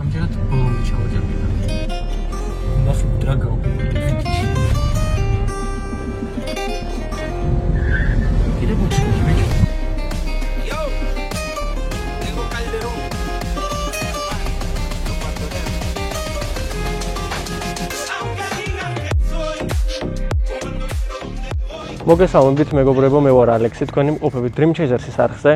ამჯერად ბოლომდე ჩავაჯერდა. ნახე რა გავუყურე ფიტიში. კიდე ბოჭკი მეჭი. Yo. Tengo calderón. მოგესალმებით მეგობრებო, მე ვარ ალექსი, თქვენი მყოფებით Dream Chasers-ის არხზე.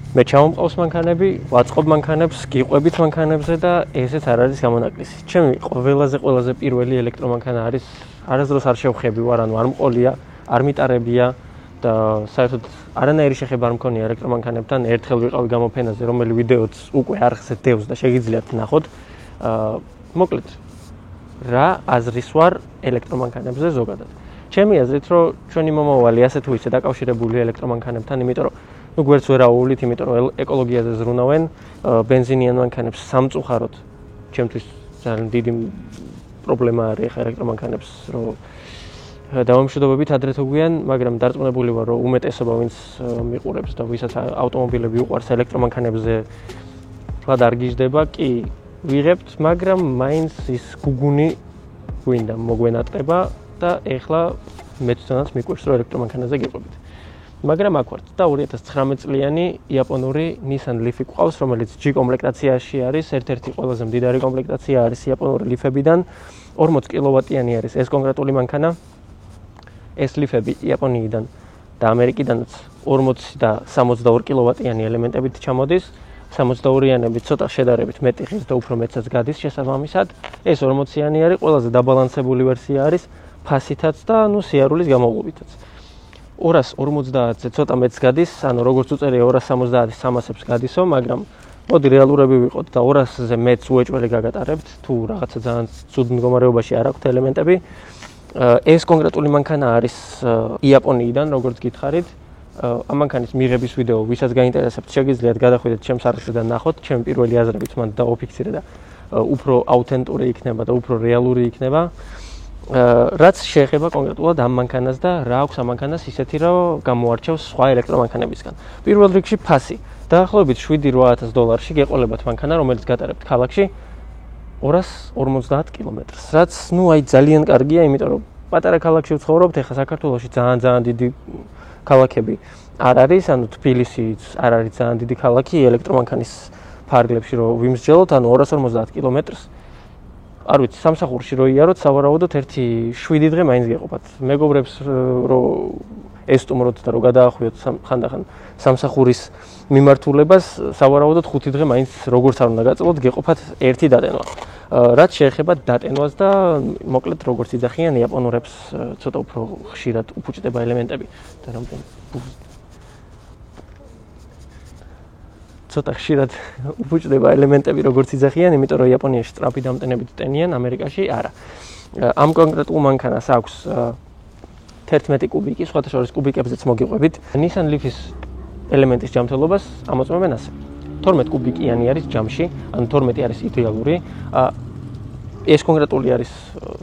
მე ჩავმყავს მანქანები, ვაწყობ მანქანებს, გიყვებით მანქანებზე და ესეც არ არის გამონაკლისი. ჩემი ყველაზე პირველი ელექტრომანქანა არის, არასდროს არ შევხები ვარ, ანუ არ მყოლია, არ მიტარებია და საერთოდ არანაირი შეხება არ მქონია ელექტრომანქანებთან. ერთხელ ვიყავი გამოფენაზე, რომელი ვიდეოც უკვე არხზე დევს და შეგიძლიათ ნახოთ. მოკლედ, რა აზრის ვარ ელექტრომანქანებზე ზოგადად. ჩემი აზრით, რომ ჩვენი მომავალი ასე თუ ისე დაკავშირებული ელექტრომანქანებთან, იმიტომ რომ გვერდს ვერ აუვლით, იმიტომ რომ ეკოლოგიაზე ზრუნავენ, ბენზინიან მანქანებს სამწუხაროდ. ჩემთვის ძალიან დიდი პრობლემა არის ხა ელექტრომანქანებს, რომ დავამშვიდობებით ადრე თუ გვიან, მაგრამ დარწმუნებული ვარ, რომ უმეტესობა ვინც მიყურებს და ვისაც ავტომობილები უყვარს ელექტრომანქანებზე, თქვათ არ გიждდება, კი ვიღებთ, მაგრამ მაინც ის გუგუნი გვინდა მოგვენატყება და ეხლა მე თვითონაც მიყვარს რომ ელექტრომანქანაზე გიყვებით. მაგრამ აქ ვართ და 2019 წლიანი იაპონური Nissan Leaf ყავს, რომელიც G კომპლექტაციაში არის, ერთ-ერთი ყველაზე მდიდარი კომპლექტაცია არის იაპონური Leaf-ებიდან, 40 კილოვატიანი არის ეს კონკრეტული მანქანა. ეს Leaf-ები იაპონიიდან და ამერიკიდანაც 40 და 62 კილოვატიანი ელემენტებით ჩამოდის. 62-იანები ცოტა შედარებით მეტი ღირს და უფრო მეტსაც გადის შესაბამისად. ეს 40-იანი არის, ყველაზე დაბალანსებული ვერსია არის. ფასითაც და სიარულის გამოყობითაც. 250-ზე ცოტა მეც გადის, ანუ როგორც უწერია 270-ის 300-ებს გადისო, მაგრამ მოდი რეალურები ვიყოთ და 200-ზე მეც უეჭველი გაგატარებთ, თუ რაღაცა ძალიან ცუდ მდგომარეობაში არ აქვთ ელემენტები. ეს კონკრეტული მანქანა არის იაპონიიდან, როგორც გითხარით. ამ მანქანის მიღების ვიდეო, ვისაც გაინტერესებთ, შეგიძლიათ გადახვიდეთ ჩემს არხზე და ნახოთ, ჩემი პირველი აზრებით მანდ დაუფიქსირე და უფრო აუთენტური იქნება და უფრო რეალური იქნება. რაც შეეხება კონკრეტულად ამ მანქანას და რა აქვს ამ მანქანას ისეთი, რომ გამოარჩევს სხვა ელექტრომანქანებისგან. პირველ რიგში ფასი. დაახლოებით $7,000 გეყოლებათ მანქანა, რომელიც გატარებთ ქალაქში 250 კილომეტრს. რაც აი ძალიან კარგია, იმიტომ რომ პატარა ქალაქში ვცხოვრობთ, ეხლა საქართველოში ძალიან დიდი ქალაქები არ არის, ანუ თბილისიც არ არის ძალიან დიდი ქალაქი ელექტრომანქანის ფარგლებში, რომ ვიმსჯელოთ, ანუ 250 კილომეტრს. არ ვიცი, სამსახურში რო იაროთ, სავარაუდოდ 1-7 დღე მაინც გეყოფათ. მეგობრებს რო ესტუმროთ და რო გადაახვიოთ ხანდახან სამსახურის მიმართულებას, სავარაუდოდ 5 დღე მაინც როგორც არ უნდა გაწევოთ, გეყოფათ ერთი დატენვა. რაც შეეხება დატენვას და მოკლედ როგორც იძახიან იაპონურებს ცოტა უფრო ხშირად უფუჭდება ელემენტები და რამდენი ცოტა ხშირად უფუჭდება ელემენტები როგორც იძახიან, იმიტომ რომ იაპონიაში სწრაფი დამტენებით ტენიან, ამერიკაში არა. ამ კონკრეტულ მანქანას აქვს 11 კუბიკი, სხვათა შორის კუბიკებზეც მოგიყვებით. Nissan Leaf-ის ელემენტის ჯამთველობას ამოწმებენ ასე. 12 კუბიკიანი არის ჯამში, ანუ 12 არის იდეალური. ეს კონკრეტული არის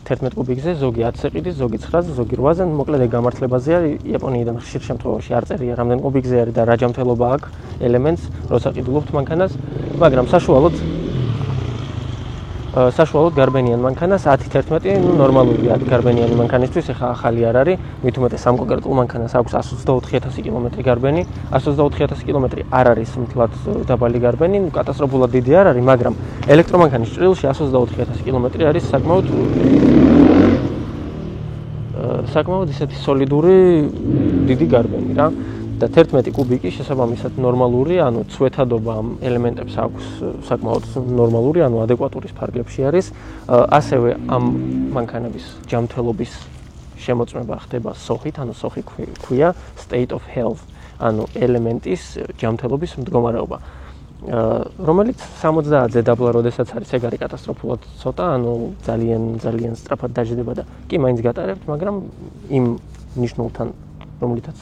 11 კუბიკზე, ზოგი 10-ზე ყიდის, ზოგი 9-ზე, ზოგი 8-ზე, მოკლედ გამართლებაზეა. იაპონიიდან ხშირ შემთხვევაში არ წერია რამდენ კუბიკზე არის და რა ჯამთველობა აქვს ელემენტს, როცა ყიდულობთ მანქანას, მაგრამ საშუალოდ გარბენიან მანქანას 10-11, ნორმალური არის გარბენიანი მანქანისთვის, ეხა ახალი არ არის, მით უმეტეს ამ კონკრეტულ მანქანას აქვს 124,000 კილომეტრი გარბენი, 124,000 კილომეტრი არ არის მთლად დაბალი გარბენი, კატასტროფულად დიდი არ არის, მაგრამ ელექტრომანქანის ჭრილში 124,000 კილომეტრი არის საკმაოდ ისეთი სოლიდური დიდი გარბენი რა. და 11 კუბიკი შესაბამისად ნორმალური, ანუ ცვეთადობა ამ ელემენტებს აქვს საკმაოდ ნორმალური, ანუ ადეკვატურის ფარგლებში არის. ასევე ამ მანქანების ჯამთველობის შემოწმება ხდება სოხით, ანუ სოხი ქვია state of health, ანუ ელემენტის ჯამთველობის მდგომარეობა. რომელიც 70-ზე დაბლა, როდესაც არის, ეგ არის კატასტროფულად ცოტა, ანუ ძალიან სწრაფად დაждდება და კი მაინც გატარებთ, მაგრამ იმ ნიშნულთან, რომლითაც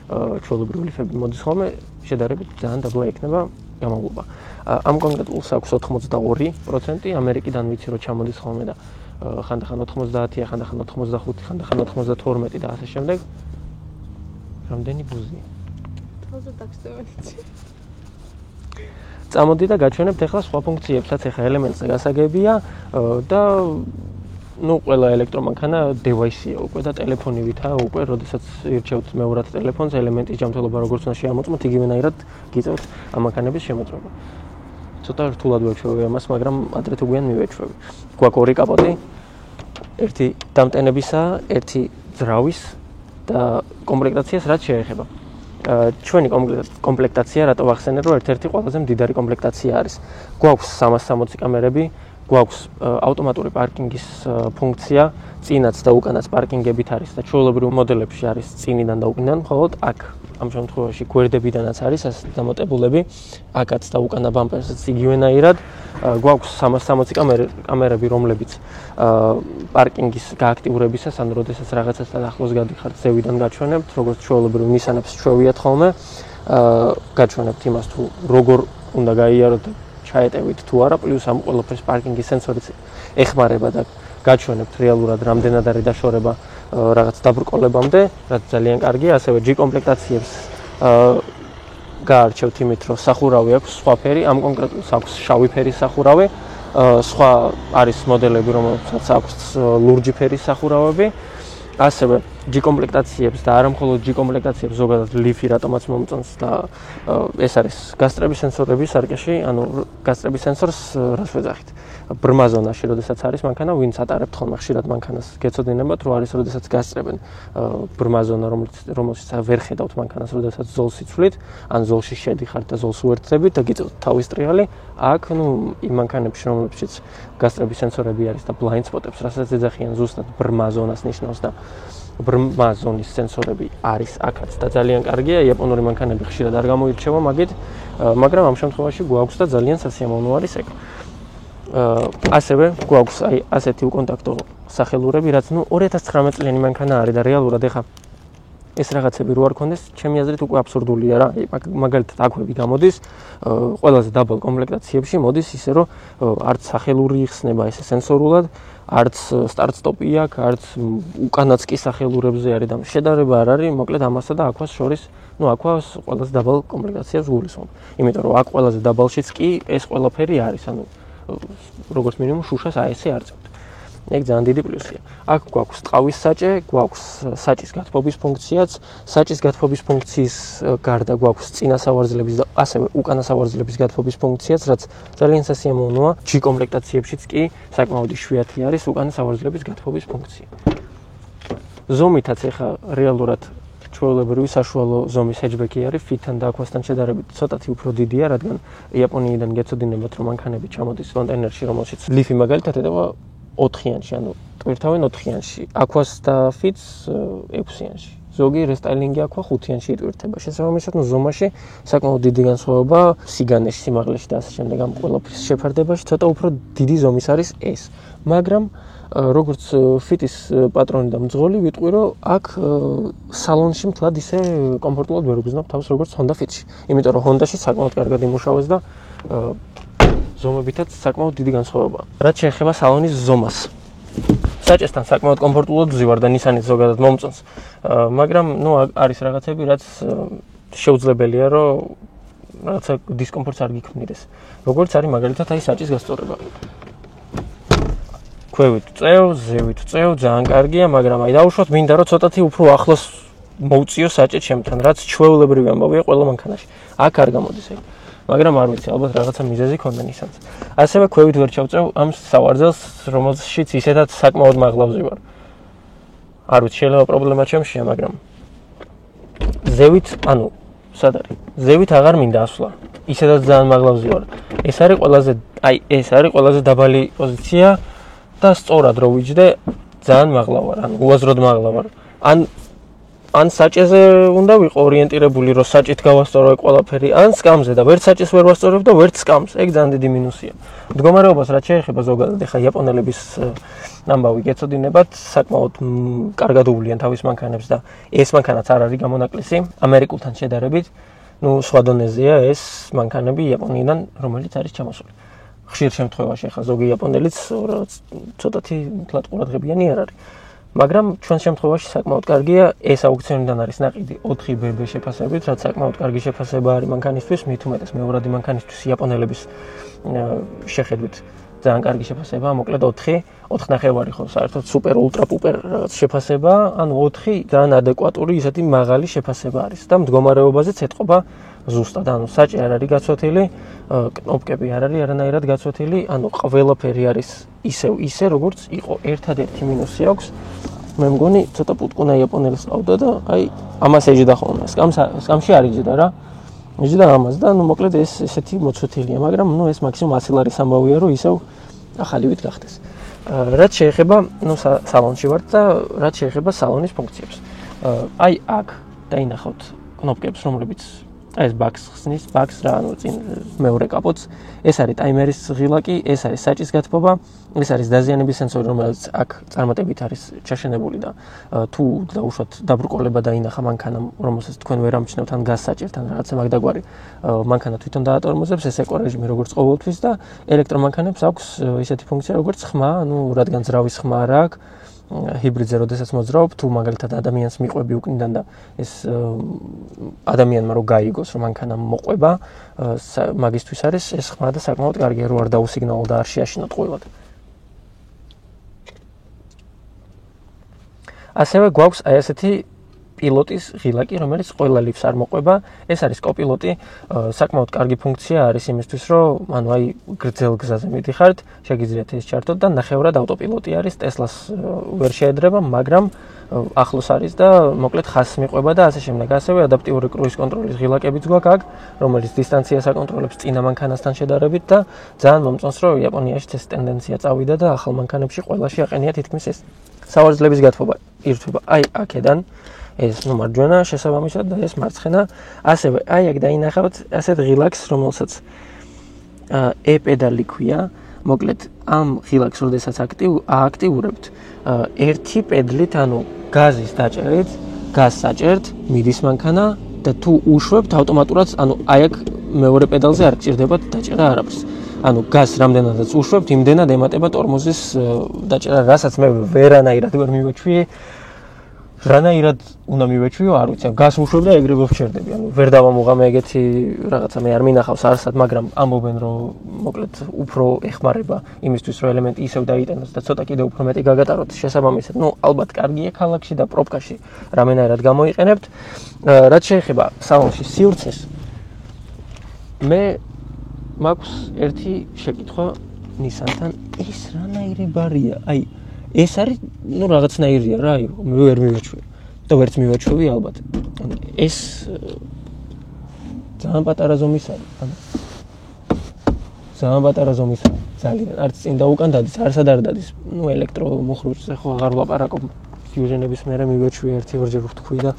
ჩვეულებრივი ლიფები მოდის ხოლმე, შედარებით ძალიან დაბლა იქნება გამავლობა. ამ კონკრეტულს აქვს 82%, ამერიკიდან ვიცი რომ ჩამოდის ხოლმე და ხანდახან 90-ია, ხანდახან 85, ხანდახან 92 და ასე შემდეგ. რამდენი ბუზია? თავზე დაქსტევენიცი. წამოდი და გაჩვენებთ ახლა სხვა ფუნქციებსაც, ახლა ელემენტზე გასაგებია და ყველა ელექტრომანქანა დევაისია უკვე და ტელეფონივითაა უკვე, როდესაც ირჩევთ მეორად ტელეფონს, ელემენტის ჯანმრთელობა როგორც უნდა შეამოწმოთ, იგივენაირად გიწევთ ამ მანქანების შემოწმება. ცოტა რთულად ვეჩვევი ამას, მაგრამ ადრე თუ გვიან მივეჩვევი. გვაქვს ორი კაპოტი, ერთი დამტენებისაა, ერთი ძრავის და კომპლექტაციას რაც შეეხება. ჩვენი კომპლექტაცია, რატო ვახსენე, რომ ერთ-ერთი ყველაზე მდიდარი კომპლექტაცია არის. გვაქვს 360 კამერები, გვაქვს ავტომატური პარკინგის ფუნქცია, წინაც და უკანაც პარკინგებით არის და ჩვეულებრივ მოდელებში არის წინიდან და უკანიდან, მხოლოდ აქ ამ შემთხვევაში გვერდებიდანაც არის ასეთი დამოტებულები, აქაც და უკანა ბამპერსაც იგივენაირად. გვაქვს 360 კამერები, რომლებიც პარკინგის გააქტიურებისას, ანუ როდესაც რაღაცასთან ახლოს გადიხართ, ზევიდან გაჩვენებთ, როგორც ჩვეულებრივ ნისანებს ჩვევიათ ხოლმე, გაჩვენებთ იმას თუ როგორ უნდა გაიაროთ, ჩაეტევით თუ არა, პლუს ამ ყველაფერს პარკინგის სენსორიც ეხმარება და გაჩვენებთ რეალურად რამდენად არის დაშორება რაღაც დაბრკოლებამდე, რაც ძალიან კარგია, ასევე G კომპლექტაციებს გაარჩევთ იმით, რომ სახურავი აქვს სხვა ფერი, ამ კონკრეტულს აქვს შავი ფერის სახურავი, სხვა არის მოდელები, რომელსაც აქვს ლურჯი ფერის სახურავები, ასევე G კომპლექტაციებს და არა მხოლოდ G კომპლექტაციებს, ზოგადად ლიფი რატომაც მომწონს და ეს არის გასწრების სენსორები სარკეში, ანუ გასწრების სენსორს რას ვეძახით? ბრმა ზონაში, როდესაც არის მანქანა, ვინც ატარებთ ხოლმე ხშირად მანქანას, გეცოდინებათ, რომ არის როდესაც გასწრებენ ბრმა ზონა, რომელშიც ვერ ხედავთ მანქანას, როდესაც ზოლს იცვლით, ან ზოლში შედიხართ და ზოლს უერთდებით და გიწევთ თავის ტრიალი, აქ იმ მანქანებში, რომლებშიც გასწრების სენსორები არის და ბლაინდ სპოტებს, რასაც ეძახიან ზუსტად ბრმა ზონას ნიშნავს და ბრმა ზონის სენსორები არის აქაც და ძალიან კარგია, იაპონური მანქანები ხშირად არ გამოირჩევა მაგით, მაგრამ ამ შემთხვევაში გვაქვს და ძალიან სასიამოვნო არის ეგ. ასევე გვაქვს აი ასეთი უკონტაქტო სახელურები, რაც 2019 წლიანი მანქანა არის და რეალურად ეხა ეს რაღაცები რო არ ქონდეს, ჩემი აზრით უკვე აბსურდულია რა. მაგალითად აქვები გამოდის, ყველაზე დაბალ კომპლექტაციებში მოდის ისე რომ არც სახელური იხსნება ესე სენსორულად, არც სტარტ-სტოპი აქვს, არც უკანაც კი სახელურებზე არის და შედარება არ არის, მოკლედ ამასა და აქვას შორის, აქვას ყველაზე დაბალ კომპლექტაციას გულისხმობ. იმიტომ რომ აქ ყველაზე დაბალშიც კი ეს ყველაფერი არის, ანუ როგორც მინიმუმ შუშას აესე არ წევთ. ეგ ძალიან დიდი პლუსია. აქ გვაქვს ტყავის საჭე, გვაქვს საჭის გათბობის ფუნქციაც, საჭის გათბობის ფუნქციის გარდა გვაქვს წინა სავარძლების და ასევე უკანა სავარძლების გათბობის ფუნქციაც, რაც ძალიან სასიამოვნოა. G კომპლექტაციებშიც კი საკმაოდ იშვიათი არის უკანა სავარძლების გათბობის ფუნქცია. ზომითაც ეხა რეალურად ჩვეულებრივი საშუალო ზომის ჰეჯბექი არის, ფიტთან და აქვასთან შედარებით ცოტათი უფრო დიდია, რადგან იაპონიიდან გეცოდინებათ, რომ მანქანები ჩამოდის კონტეინერში, რომელშიც ლიფი მაგალითად ეტევა 4-იანში, ანუ ტვირთავენ 4-იანში, აქვას და ფიტს 6-იანში. ზოგი რესტაილინგი აქვა 5-იანში იტვირთება. შესაბამისად, ზომაში საკმაოდ დიდი განსხვავება სიგანეში, სიმაღლეში და ასე შემდეგ ამ ყველაფრის შეფარდებაში ცოტა უფრო დიდი ზომის არის ეს. მაგრამ როგორც ფიტის პატრონი და მძღოლი ვიტყვი, რომ აქ სალონში მთლად ისე კომფორტულად ვერ უგზნობ თავს როგორც Honda Fit-ში. იმიტომ რომ Honda-ში საკმაოდ კარგად იმუშავეს და ზომებითაც საკმაოდ დიდი განსხვავებაა. რაც შეეხება სალონის ზომას. საჭესთან საკმაოდ კომფორტულად ვზივარ და Nissan-ით ზოგადად მომწონს. მაგრამ არის რაღაცები, რაც შეუძლებელია, რომ რაღაცა დისკომფორტს არ გიქმნიდეს. როგორც არის მაგალითად აი საჭის გასწორება. ქვევით წევ, ზევით წევ, ძალიან კარგია, მაგრამ აი დაუშვათ მინდა რომ ცოტათი უფრო ახლოს მოვწიო საჭე ჩემთან, რაც ჩვეულებრივი ამბავია ყველა მანქანაში. აქ არ გამოდის ეგ. მაგრამ არ ვიცი, ალბათ რაღაცა მიზეზი ქონდა Nissan-ს. ასევე ქვევით ვერ ჩავწევ ამ სავარძელს, რომელშიც ისედაც საკმაოდ მაღლა ვზივარ. არ ვიცი, შეიძლება პრობლემა ჩემშია, მაგრამ ზევით, ანუ სად არის? ზევით აღარ მინდა ასვლა. ისედაც ძალიან მაღლა ვზივარ. ეს არის ყველაზე დაბალი პოზიცია და სწორად რო ვიჯდე, ძალიან მაღლა ვარ, ანუ უაზროდ მაღლა ვარ. ან საჭეზე უნდა ვიყო ორიენტირებული, რომ საჭით გავასწორო ყველაფერი, ან სკამზე და ვერც საჭეს ვერ ვასწორებ და ვერც სკამს. ეგ ძალიან დიდი მინუსია. მდგომარეობას რაც შეეხება ზოგადად, ეხა იაპონელების ამბავი გეცოდინებათ, საკმაოდ კარგად უვლიან თავის მანქანებს და ეს მანქანაც არ არის გამონაკლისი ამერიკულთან შედარებით. სხვა დონეზეა ეს მანქანები იაპონიიდან, რომელიც არის ჩამოსული. ხშირ შემთხვევაში ეხა ზოგი იაპონელიც ცოტათი თლად ყურადღებიანი არ არის. მაგრამ ჩვენ შემთხვევაში საკმაოდ კარგია ეს აუქციონიდან არის ნაყიდი 4BB შეფასებით, რაც საკმაოდ კარგი შეფასება არის მანქანისთვის, მით უმეტეს მეორადი მანქანისთვის იაპონელების შეხედვით ძალიან კარგი შეფასებაა, მოკლედ 4.5 ხო, საერთოდ სუპერ ულტრა პუპერ რაღაც შეფასება, ანუ 4 ძალიან ადეკვატური ისეთი მაღალი შეფასება არის და მდგომარეობაზეც ეთყობა ზუსტად, ანუ საჭი არ არის გაცვეთილი, კნოპკები არ არის არანაირად გაცვეთილი, ანუ ყველაფერი არის ისე როგორც იყო. ერთადერთი მინუსი აქვს, მე მგონი ცოტა პუტკუნა იაპონელს ყავდა და აი ამას ეჯდა ხოლმე. სკამში არ იჯდა რა. იჯდა ამას და ნუ მოკლედ ეს ესეთი მოცვეთილია, მაგრამ ნუ ეს მაქსიმუმ 100 ლარის ამბავია, რომ ისევ ახალივით გახდეს. რაც შეეხება, ნუ სალონში ვარ და რაც შეეხება სალონის ფუნქციებს. აი აქ დაინახავთ კნოპკებს, რომლებიც ეს ბაქს ხსნის, ბაქს რა, ანუ წინ მეორე კაპოტს, ეს არის ტაიმერის ღილაკი, ეს არის საჭის გათბობა, ეს არის დაზიანების სენსორი, რომელიც აქ წარმატებით არის ჩაშენებული და თუ დაუშვათ დაბრკოლება დაინახა მანქანამ, რომელსაც თქვენ ვერ ამჩნევთ ან გასაჭერთ ან რაღაცა მაგდაგვარი, მანქანა თვითონ დაატორმოზებს ეს ეკო რეჟიმი როგორც ყოველთვის და ელექტრომანქანებს აქვს ისეთი ფუნქცია როგორც ხმა, ანუ რადგან ძრავის ხმა არ აქვს ჰიბრიდზე როდესაც მოძრაობ, თუ მაგალითად ადამიანს მიყვები უკნიდან და ეს ადამიანმა რო გაიგოს, რომ მანქანა მოყვება, მაგისთვის არის ეს ხმა და საკმაოდ კარგია, რო არ დაუსიგნალო და არ შეაშინოთ ყველად. ასევე გვაქვს აი ესეთი პილოტის ღილაკი, რომელიც ყველა ლიფტს არ მოყვება. ეს არის კოპილოტი, საკმაოდ კარგი ფუნქცია არის იმისთვის, რომ ანუ აი გრძელ გზაზე მიდიხართ, შეგიძლიათ ეს ჩართოთ და ნახევრად ავტოპილოტი არის, ტესლას ვერ შეედრება, მაგრამ ახლოს არის და მოკლედ ხაზს მიყვება და ასე შემდეგ. ასევე ადაპტიური კრუიზ კონტროლის ღილაკებიც გვაქვს აქ, რომელიც დისტანციას აკონტროლებს წინა მანქანასთან შედარებით და ძალიან მომწონს, რომ იაპონიაში ეს ტენდენცია წავიდა და ახალ მანქანებში ყველაში აყენია თითქმის ეს. სავარძლების გათბობა ირთვება აი აქედან. ეს ნუ მარჯვენა შესაბამისად და ეს მარცხენა. ასევე აი აქ დაინახავთ ასეთ ღილაკს, რომელსაც E-პედალი ქვია. მოკლედ ამ ღილაკს როდესაც აქტიურებთ, ერთი პედლით, ანუ გაზის დაჭერით, გაზს აჭერთ, მიდის მანქანა და თუ უშვებთ ავტომატურად, ანუ აი აქ მეორე პედალზე არ გჭირდებათ დაჭერა არაფერს. ანუ გაზს რამდენადაც უშვებთ, იმდენად ემატება ტორმოზის დაჭერა, რასაც მე ვერანაირად ვერ მივეჩვიე. რანაირად უნდა მივეჩვიო, არ ვიცი, გას უშვებ და ეგრევე ვჩერდები. ანუ ვერ დავამოღამე ეგეთი რაღაცა, მე არ მინახავს არსად, მაგრამ ამბობენ, რომ მოკლედ უფრო ეხმარება იმისთვის, რომ ელემენტი ისევ დაიტანოს და ცოტა კიდევ უფრო მეტი გაგატაროთ შესაბამისად. ნუ ალბათ კარგია ქალაქში და პროპკაში რამენაირად გამოიყენებთ. რაც შეეხება სალონში სივრცეს, მე მაქვს ერთი შეკითხვა Nissan-თან, ეს რანაირი ბარია? აი ეს არის, ნუ რაღაცნაირია რა, მე ვერ მივეჩვევ. და ვერც მივეჩვევი ალბათ. ანუ ეს ძალიან პატარა ზომის არის, ანუ ძალიან პატარა ზომის არის, ძალიან. არც წინ და უკან დადის, არსად არ დადის. ნუ ელექტრომუხრუჭზე ხო აღარ ვლაპარაკობ. ფიუჟენების მერე მივეჩვი ერთი-ორჯერ ვთქვი და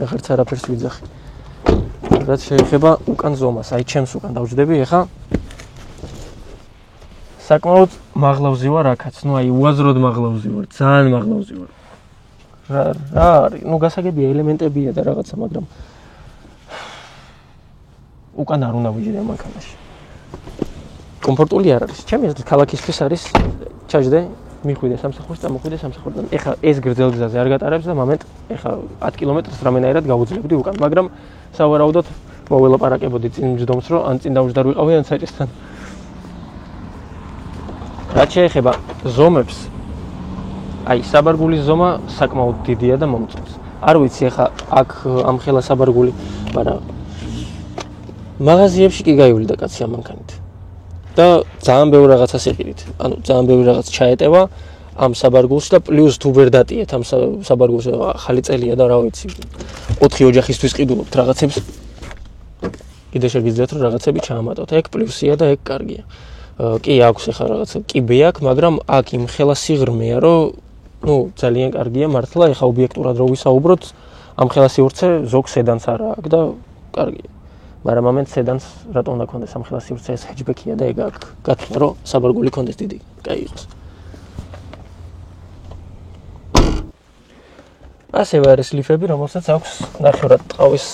აღარც არაფერს ვიძახი. რაც შეეხება უკან ზომას, აი ჩემს უკან დავჯდები ეხა. საკმაოდ მაღლავზე ვარ აქაც, ნუ აი უაზროდ მაღლავზე ვარ, ძალიან მაღლავზე ვარ. რა არის, ნუ გასაგებია ელემენტებია და რაღაცა, მაგრამ უკან არ უნდა ვიჯდე მანქანაში. კომფორტული არ არის. ჩემი აზრით ქალაქისთვის არის ჩაჯდე, მიხვიდე სამსახურს, წამოხვიდე სამსახურიდან. ეხა ეს გრძელ გზაზე არ გატარებს და მომენტ ეხა 10 კილომეტრს რამენაირად გავუძლებდი უკან, მაგრამ სავარაუდოდ მოველაპარაკებოდი წინ ჯდომს, რომ ან წინ დავჯდარ ვიყავი ან საჭესთან. რაც შეეხება ზომებს, აი საბარგულის ზომა საკმაოდ დიდია და მომწონს. არ ვიცი ახლა აქ ამ ხელა საბარგული, მაგრამ მაღაზიებში კი გაივლიდა კაცი ამ მანქანით. და ძალიან ბევრ რაღაცას ეყიდით. ანუ ძალიან ბევრ რაღაც ჩაეტევა ამ საბარგულში და პლუს თუ ვერ დატიეთ ამ საბარგულში ახალი წელია და რა ვიცი 4 ოჯახისთვის ყიდულობთ რაღაცებს. კიდე შეგიძლიათ რომ რაღაცები ჩაამატოთ. ეგ პლუსია და ეგ კარგია. კი აქვს ახლა რაღაცა კიბე აქვს, მაგრამ აქ იმ ხელა სიღრმეა, რომ ნუ ძალიან კარგია მართლა, ახლა ობიექტურად რო ვისაუბროთ, ამ ხელა სივრცე ზოგ სედანს არ აქვს და კარგია. მაგრამ მომენტ სედანს რატომ უნდა ქონდეს ამ ხელა სივრცე, ეს ჰეჯბეკია და ეგ აქ გათხრა რომ საბარგული ქონდეს დიდი, კაი იყოს. ასევე არის ლიფები, რომელსაც აქვს ნახევრად ტყავის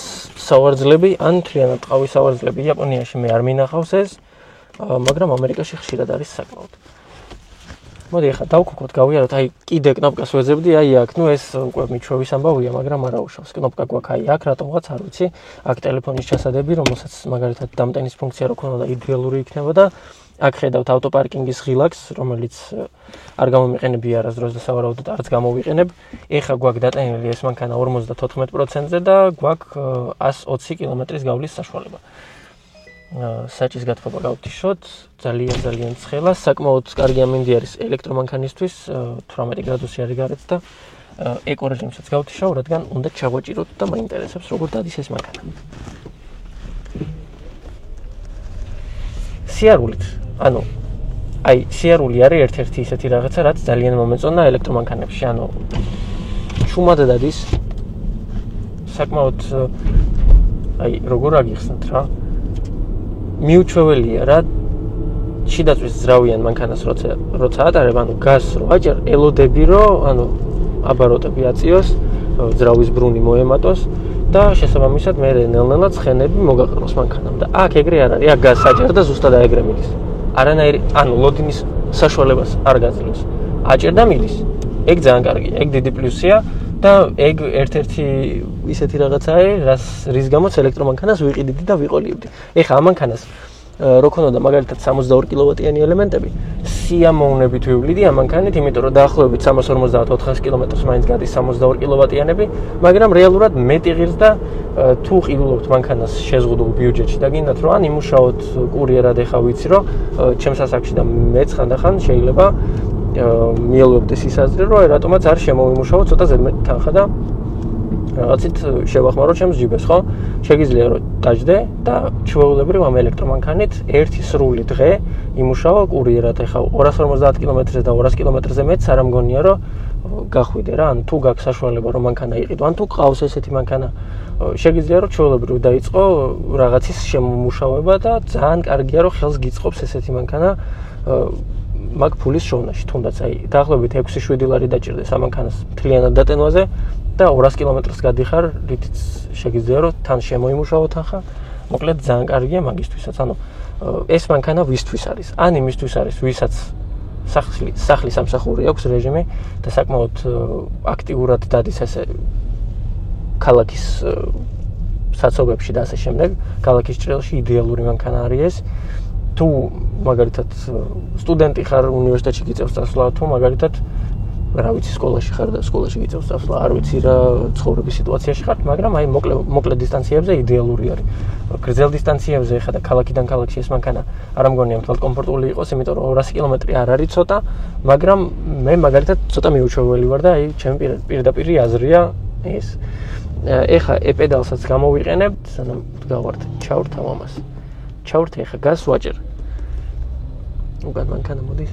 სავარძლები, ან მთლიანად ტყავის სავარძლები. იაპონიაში მე არ მინახავს ეს, მაგრამ ამერიკაში ხშირად არის საკმაოდ. მოდი ახლა დავქოქოთ, გავიაროთ, აი კიდე კნოპკას ვეძებდი, აი აქ, ეს უკვე მიჩვევის ამბავია, მაგრამ არა უშავს. კნოპკა გვაქვს აი აქ, რატომღაც არ ვიცი. აქ ტელეფონის ჩასადები, რომელსაც მაგალითად დამტენის ფუნქცია რო ქონოდა იდეალური იქნებოდა. აქ ხედავთ ავტოპარკინგის ღილაკს, რომელიც არ გამომიყენებია არასდროს და სავარაუდოდ არც გამოვიყენებ. ეხლა გვაქვს დატანილი ეს მანქანა 54%-ზე და გვაქვს 120 კილომეტრის გავლის საშუალება. საჭის გათბობა გავთიშოთ, ძალიან ცხელა, საკმაოდ კარგი ამინდი არის ელექტრომანქანისთვის, 18 გრადუსი არის გარეთ და ეკო რეჟიმსაც გავთიშავ, რადგან უნდა ჩაგვაჭიროთ და მაინტერესებს როგორ დადის ეს მანქანა. სიარულით, სიარული არის ერთ-ერთი ისეთი რაღაცა, რაც ძალიან მომეწონა ელექტრომანქანებში, ჩუმად დადის, საკმაოდ როგორ აგიხსნათ რა, მიუჩვეველია რა, შიდაწვის ძრავიან მანქანას როცა ატარებ, გაზს რო აჭერ, ელოდები რომ, აბაროტები აწიოს, ძრავის ბრუნი მოემატოს და შესაბამისად მე ნელ-ნელა ცხენები მოგაყროს მანქანამ და აქ ეგრე არ არის, აქ გაზს აჭერ და ზუსტად აეგრე მიდის. არანაირი, ლოდინის საშუალებას არ გაძლევს. აჭერ და მიდის. ეგ ძალიან კარგია, ეგ დიდი პლუსია და ეგ ერთ-ერთი ისეთი რაღაცაა, რის გამოც ელექტრომანქანას ვიყიდიდი და ვიყოლიებდი. ეხლა ამ მანქანას რო ქონოდა მაგალითად 62 კილოვატიანი ელემენტები, სიამოვნებით ვივლიდი ამ მანქანით, იმიტომ რომ დაახლოებით 350-400 კილომეტრს მაინც გადის 62 კილოვატიანები, მაგრამ რეალურად მეტი ღირს და თუ ყიდულობთ მანქანას შეზღუდულ ბიუჯეტში და გინდათ რომ იმუშაოთ კურიერად ეხა ვიცი რომ ჩემს ასაკში და მეც ხანდახან შეიძლება მიელვებდეს ის აზრი რომ რატომაც არ შემოვიმუშაოთ ცოტა ზედმეტ თანხა და რაღაცით შევახმარო ჩემს ჯიბეს, ხო? შეგიძლია რომ დაждდე და ჩვეულებრივ ამ ელექტრომანქანით ერთი სრული დღე იმუშავა კურიერად, ეხა 250 კილომეტრზე და 200 კილომეტრზე მეც არ ამგონია რომ გახვიდე რა, თუ გაქვს საშუალება რომ მანქანა იყიდო, თუ ყავს ესეთი მანქანა, შეგიძლია რომ ჩვეულებრივ დაიწყო რაღაცის შემომუშავება და ძალიან კარგია რომ ხელს გიწყობს ესეთი მანქანა მაგ ფულის შოვნაში, თუნდაც დაახლოებით 6-7 ლარი დაჭირდეს ამ მანქანას მთლიანად დატენვაზე და 200 კილომეტრს გადიხარ, რითიც შეგიძლია რომ თან შემოიმუშაო თანხა. მოკლედ ძალიან კარგია მაგისთვისაც. ეს მანქანა ვისთვის არის? იმისთვის არის, ვისაც სახლის სამსახური აქვს რეჟიმი და საკმაოდ აქტიურად დადის ესე ქალაქის საცობებში და ასე შემდეგ. ქალაქის ჭრილში იდეალური მანქანა არის ეს. თუ მაგალითად სტუდენტი ხარ, უნივერსიტეტში გიწევს წასვლა, თუ მაგალითად რა ვიცი სკოლაში ხარ და სკოლაში გიწევს წასვლა, არ ვიცი რა ცხოვრების სიტუაციაში ხარ, მაგრამ მოკლე დისტანციებზე იდეალური არის. გრძელ დისტანციებზე ხა და ქალაქიდან ქალაქში ეს მანქანა არ ამგონია მთლად კომფორტული იყოს, იმიტომ რომ 200 კილომეტრი არ არის ცოტა, მაგრამ მე მაგალითად ცოტა მიუჩვეველი ვარ და ჩემი პირდაპირი აზრია ეს. ეხა ეპედალსაც გამოვიყენებთ, სანამ გავართ ჩავრთავ ამას. ჩავრთე ეხა გაზს ვაჭერ. უკან მანქანა მოდის.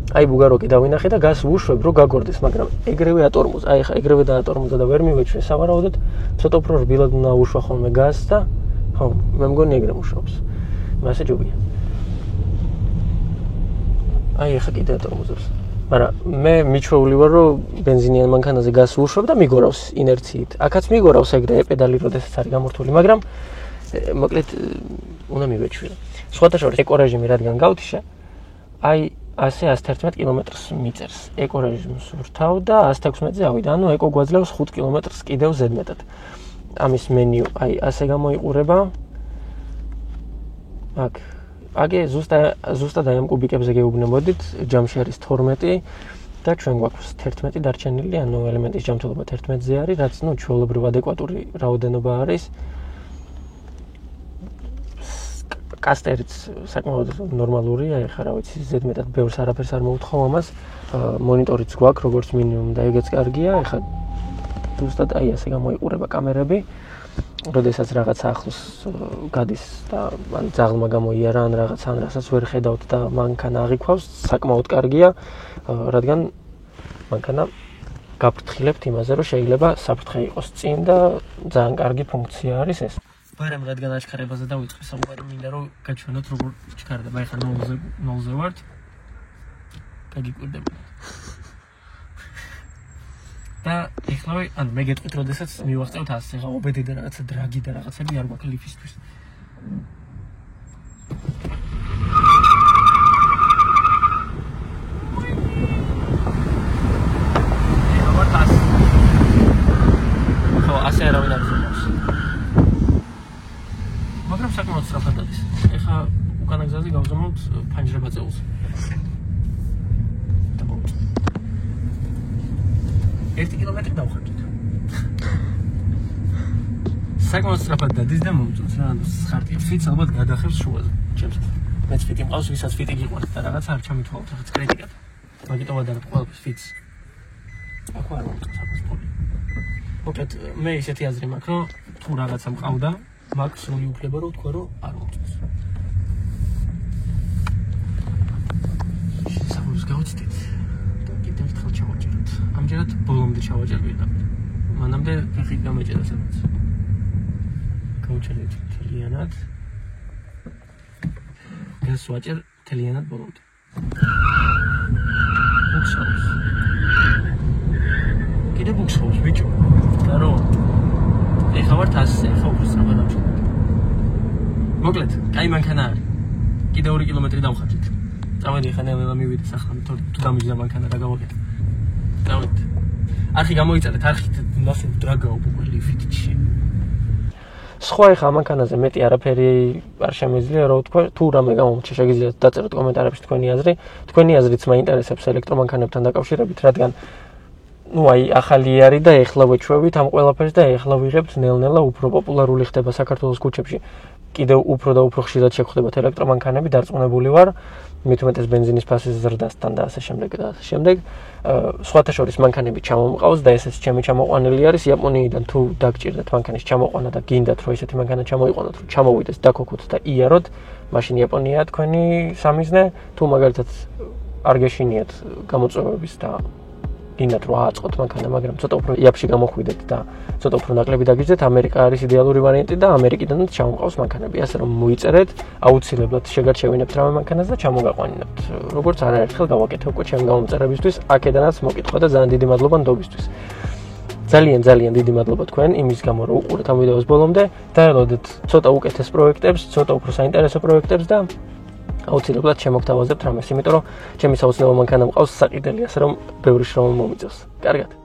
ბუგაროკი დავინახე და გაზს ვუშვებ რომ გაგორდეს, მაგრამ ეგრევე ატორმოზ. ეხა ეგრევე დაატორმოზა და ვერ მივეჩვე სავარაუდოდ, ცოტა უფრო რბილად უნდა ვუშვა ხოლმე გაზს და ხო, მე მგონი ეგრე მუშაობს. მასე ჯობია. ეხა კიდე ატორმოზებს. მაგრამ მე მიჩვეული ვარ რომ ბენზინიან მანქანაზე გაზს ვუშვებ და მიგორავს ინერციით. აქაც მიგორავს ეგრე პედალი როდესაც არის გამორთული, მაგრამ მოკლედ უნდა მივეჩვიო. სხვათა შორის ეკო რეჟიმი რადგან გავთიშა, ასე 111 კილომეტრს მიწერს. ეკო რეჟიმს ვრთავ და 116-ზე ავიდა. ეკო გვაძლევს 5 კილომეტრს კიდევ ზედმეტად. ამის მენიუ ასე გამოიყურება. აგე ზუსტად ამ კუბიკებზე გეუბნებოდით, ჯამში არის 12 და ჩვენ გვაქვს 11 დარჩენილი, ელემენტის ჯამთველობა 11-ზე არის, რაც ჩვეულებრივ ადეკვატური რაოდენობა არის. კასტერიც საკმაოდ ნორმალურია, ეხლა რა ვიცი, ზედმეტად ბევრს არაფერს არ მოუთხოვ ამას. მონიტორიც გვაქვს, როგორც მინიმუმ და ეგეც კარგია. ეხლა ზუსტად ასე გამოიყურება კამერები. როდესაც რაღაც ახლოს გადის და ძაღლმა გამოიარა ან რასაც ვერ ხედავთ და მანქანა აღიქვავს, საკმაოდ კარგია, რადგან მანქანა გაფრთხილებთ იმაზე, რომ შეიძლება საფრთხე იყოს წინ და ძალიან კარგი ფუნქცია არის ეს. მაგრამ რადგან აჩქარებაზე დავიწყე საუბარი, მინდა რომ გაჩვენოთ როგორ ჩქარდება. ეხლა 0-ზე ვართ. გაგიკვირდება. და ეხლა მე გეტყვით, როდესაც მივახწევთ 100-ს, ეხლა ობედი და რაღაცა დრაგი და რაღაცები არ გვაქვს ლიფისთვის. 1 კილომეტრი დავხარჯეთ. საკმაოდ სწრაფად დადის და მომწონს რა, ანუ ხარტია ფიტს ალბათ გადახევს შუაზე. ჩემს მეც ფიტი მყავს, ვისაც ფიტი გიყვარს და რაღაცა არ ჩამითვალოთ, რაღაც კრიტიკად. მაგიტომ ვადარებ ყველაფერს ფიტს. აქ არ მომწონს აფას პოლი. მოკლედ მე ისეთი აზრი მაქვს, რომ თუ რაღაცა მყავდა, მაგ სრული უფლება რომ ვთქვა, რომ არ მომწონს. საბურს გავუცდით და კიდევ ერთხელ ჩავაჭეროთ. ამჯერად ბოლომდე ჩავაჭერ პირდაპირ. მანამდე ფეხი გამეჭერა სადაც. გავუჭერეთ მთლიანად. ეს ვაჭერ მთლიანად ბოლომდე. ბუქსავს. კიდე ბუქსავს ბიჭო. და რო ეხლა ვარ თასზე, ეხლა უფრო სწრაფად დავჭერ. მოკლედ, კაი მანქანა არის. კიდე 2 კილომეტრი დავხარჯეთ. წავედი ხა ნელა მივიდეს ახლა თუ დამიჯდა მანქანა რა გავაკეთე. წავედი. არხი გამოიწადეთ, არხით ნახეთ რა გაუბუყე ლიფტში. სხვა ეხა მანქანაზე მეტი არაფერი არ შემიძლია რა ვთქვა, თუ რამე გამომჩა შეგიძლიათ დაწეროთ კომენტარებში თქვენი აზრი. თქვენი აზრიც მაინტერესებს ელექტრომანქანებთან დაკავშირებით, რადგან ну აი ახალი არის და ეხლა ვეჩვევით ამ ყველაფერს და ეხლა ვიღებთ ნელ-ნელა უფრო პოპულარული ხდება საქართველოს ქუჩებში. კიდევ უფრო და უფრო ხშირად შეგხვდებათ ელექტრომანქანები, დარწმუნებული ვარ, მით უმეტეს ბენზინის ფასის ზრდასთან და ასე შემდეგ და ასე შემდეგ. სხვათა შორის მანქანები ჩამომყავს და ესეც ჩემი ჩამოყვანილი არის იაპონიიდან თუ დაგჭირდეთ მანქანის ჩამოყვანა და გინდათ რომ ესეთი მანქანა ჩამოიყვანოთ, რომ ჩამოვიდეს, დაქოქოთ და იაროთ, მაშინ იაპონია თქვენი სამიზნე, თუ მაგალითად არ გეშინიათ გამოწვევების და გინდათ რომ ააწყოთ მანქანა, მაგრამ ცოტა უფრო იაპში გამოხვიდეთ და ცოტა უფრო ნაკლები დაგიჯდეთ, ამერიკა არის იდეალური ვარიანტი და ამერიკიდანაც ჩამოყავს მანქანები, ასე რომ მოიწერეთ, აუცილებლად შეგარჩევინებთ რამე მანქანას და ჩამოგაყვანინებთ. როგორც არაერთხელ გავაკეთე უკვე ჩემი გამომწერებისთვის, აქედანაც მოკითხვა და ძალიან დიდი მადლობა ნდობისთვის. ძალიან დიდი მადლობა თქვენ იმის გამო რომ უყურეთ ამ ვიდეოს ბოლომდე და ელოდეთ ცოტა უკეთეს პროექტებს, ცოტა უფრო საინტერესო პროექტებს და აუცილებლად შემოგთავაზებთ რამეს, იმიტომ რომ ჩემი საოცნებო მანქანა მყავს საყიდელი, ასე რომ ბევრი შრომა მომიწევს. კარგად.